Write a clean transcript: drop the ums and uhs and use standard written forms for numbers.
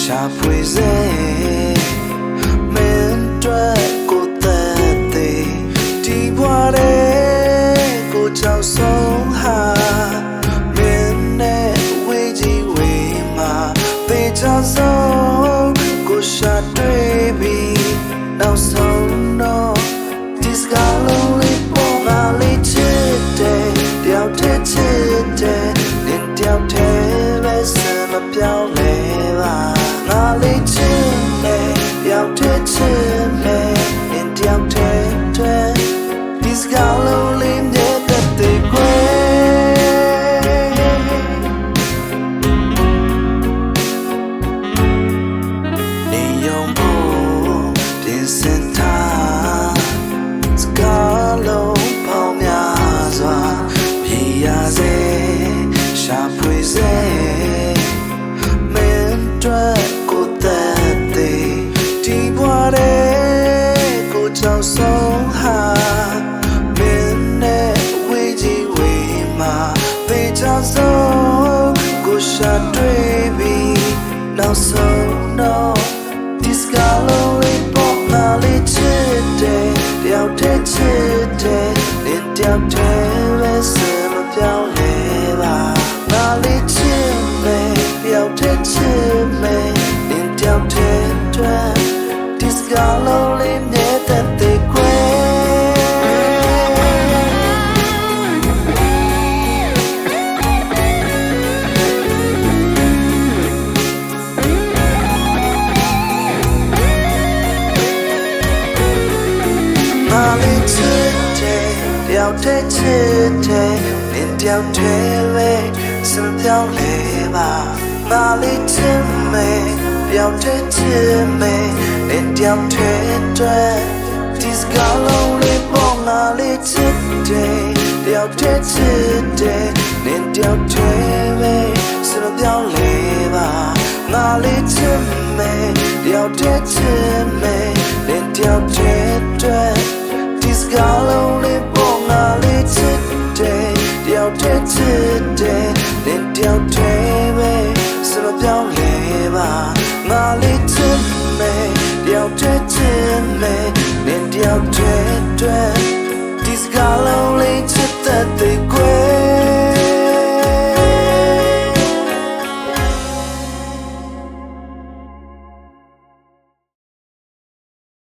ရှာဖွေစေမင်းတို့ကိုတတ်သေးဒီဘဝရဲ့ကိုကြောက်ဆုံးဟာမင်းနဲ့ဝေးကြီးဝေးမှာသေချာဆုံးကိုရှာတွေ့ပြီးနောက်ဆုံးတော့ဒီစကားလုံးလေးပေါ်လာလေးချစ်တယ်တယောက်တည်းချစ်တယ်နင်တယောက်တည်းပဲစမပြောင်းလဲပါလေးချစ်လေရောက်တဲ့ချစ်လေin the out there this girl only need that they goနေရုံဖို့ပြင်ဆင်ထားစကားလုံးပေါင်းများစွာပြေရစေရှာဖွေစေမင်းတို့ကြောက်ဆုံးဟာမင်းနဲ့ဝေးကြီးဝေးမှာသေချာဆုံးကိုရှာတွေ့ပြီးနောက်ဆုံးတော့ဒီစကားလုံးလေးပေါ်လာလေးချစ်တယ်တယောက်တည်းချစ်တယ်နင်တယောက်တည်းပဲစမပြောင်းလဲပါငါလေးချစ်မယ်တယောက်တည်းချစ်မယ်နင်တယောက်တည်းတွေ့ဒီစကားလုံးလေးthat they out there today in the out there some down leva mali to me out there to me in the out there this girl only born mali today out there today in the out there some down leva mali to me out there to me in the out there this girl only today, out there today, then out there, some of your labor, Molly to me, out there to me, then out there.